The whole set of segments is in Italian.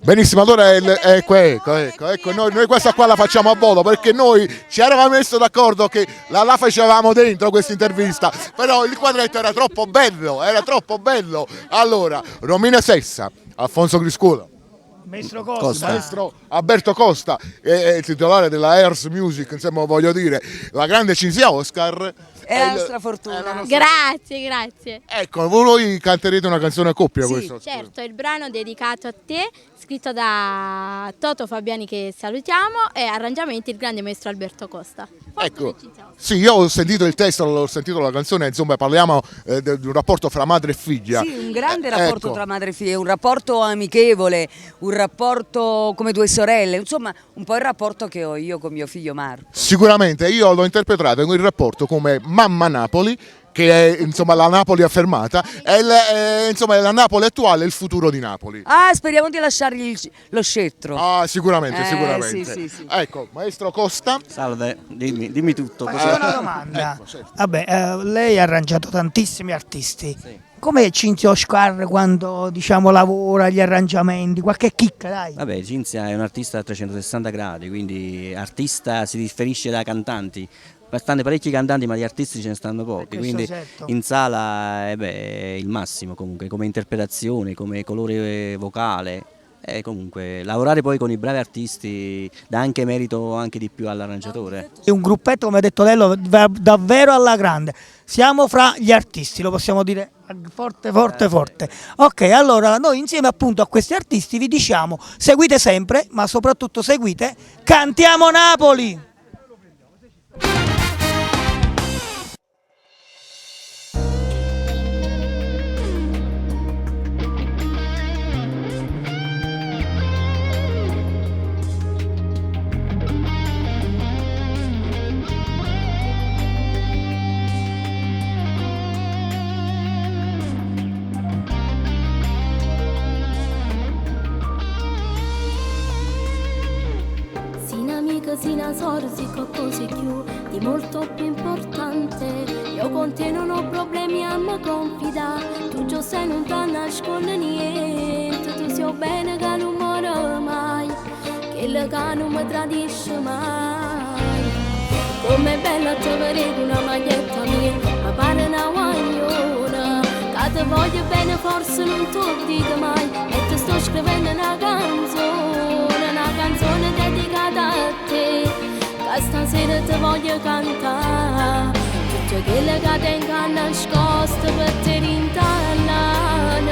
Benissimo, allora ecco, noi questa qua la facciamo a volo perché noi ci eravamo messo d'accordo che la facevamo dentro questa intervista, però il quadretto era troppo bello, Allora, Romina Sessa, Alfonso Griscuolo, Maestro Costa. maestro Alberto Costa, il titolare della Earth Music, insomma voglio dire, la grande Cinzia Oscar. È la nostra fortuna. Grazie. Ecco, voi canterete una canzone a coppia Sì, questo? Certo, il brano è dedicato a te, scritto da Toto Fabiani che salutiamo e arrangiamenti il grande maestro Alberto Costa. Ecco, sì, io ho sentito il testo, ho sentito la canzone, insomma parliamo di un rapporto fra madre e figlia. Sì, un grande rapporto ecco. tra madre e figlia, un rapporto amichevole, un rapporto come due sorelle, insomma un po' il rapporto che ho io con mio figlio Marco. Sicuramente io l'ho interpretato in il rapporto come mamma Napoli, che è insomma la Napoli affermata, insomma è la Napoli attuale e il futuro di Napoli. Ah, speriamo di lasciargli lo scettro. Ah, sicuramente. Sì. Ecco, maestro Costa. Salve, dimmi tutto. Faccio una domanda. Ecco, certo. Vabbè, lei ha arrangiato tantissimi artisti. Sì. Com'è Cinzia Oscar quando diciamo lavora gli arrangiamenti? Qualche chicca, dai. Vabbè, Cinzia è un artista a 360 gradi, quindi artista si differisce da cantanti. Stanno parecchi cantanti ma gli artisti ce ne stanno pochi, quindi certo. in sala è il massimo comunque, come interpretazione, come colore vocale. E comunque lavorare poi con i bravi artisti dà anche merito anche di più all'arrangiatore. È un gruppetto, come ha detto lei, va davvero alla grande. Siamo fra gli artisti, lo possiamo dire forte. Ok, allora noi insieme appunto a questi artisti vi diciamo seguite sempre, ma soprattutto seguite Cantiamo Napoli! Sina sorsi qualcosa più di molto più importante. Io con te non ho problemi a me confidare. Tu già sei non ti nasconde niente. Tu sai bene che non muore mai, che il che non mi tradisce mai. Com'è bella te vedere una maglietta mia, ma pare una guagliona. Che ti voglio bene forse non te lo dico mai. E ti sto scrivendo una canzone dedicata a te, che stasera ti voglio cantare. Tutto quello che tengo nascosto per te rintanano.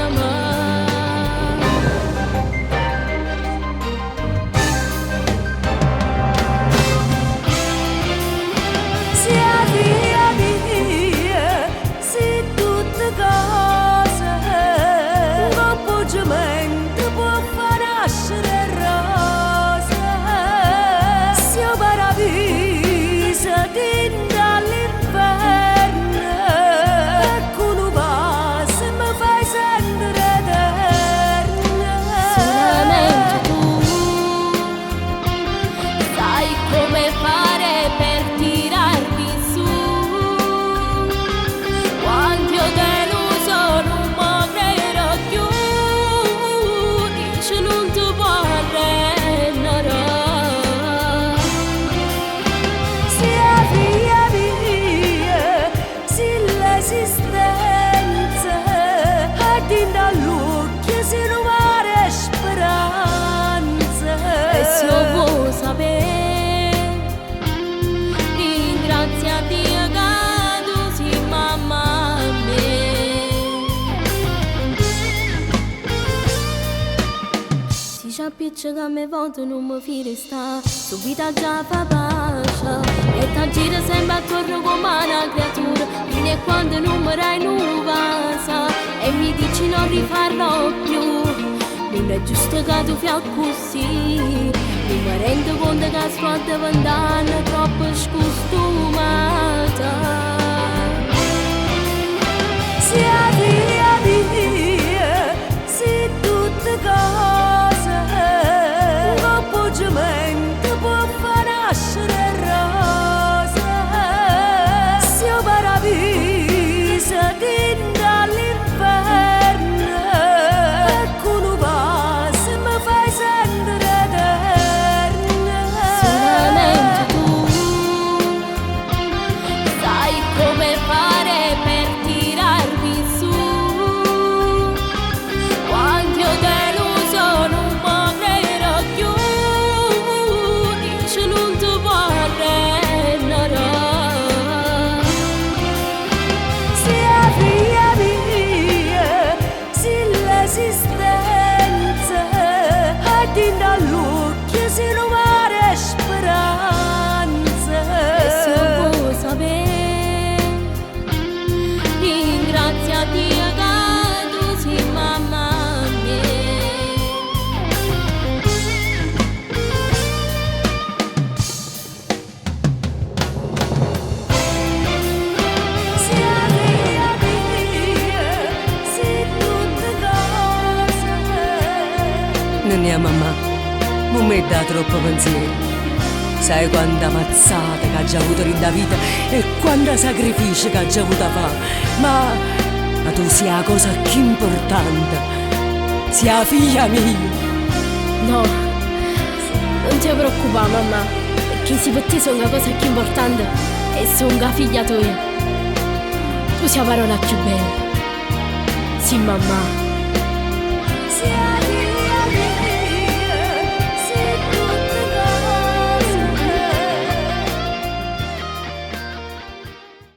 Sia via mia, se tutte cose, un appoggiamento può far nascere rose. Sia paradiso dentro all'inferno, e con un passo mi fai sentire eterna. Solamente tu sai come fare per tirarmi su. Quando io deluso non mi credo più, dici non ti può arrendere. Sia via mia, se l'esistenza è dentro all'occhio si rubare speranza. E se io vuoi sapere, ringrazia Dio che tu sei mamma a me. Si ci appiccica a me voto non mi fide sta, subito già fa pace. E ti gira sempre attorno come una creatura, fino a quando non mi rai nuova. E mi dici non rifarlo più. Non è giusto che tu fai così. Non mi rendo conto che sto diventando troppo scostumata. Sia via mia, se tutte cose, un appoggiamento può far nascere rose. Sia paradiso dentro all'inferno, e con un passo mi fai sentire mia mamma, non mi dà troppo pensiero. Sai quanta mazzata che ha già avuto in da vita e quanta sacrificio che ha già avuto a fare. Ma tu sia la cosa più importante, sia figlia mia. No, non ti preoccupare mamma, perché se per te sono la cosa più importante e sono la figlia tua. Tu sei la parola più bella. Sì mamma.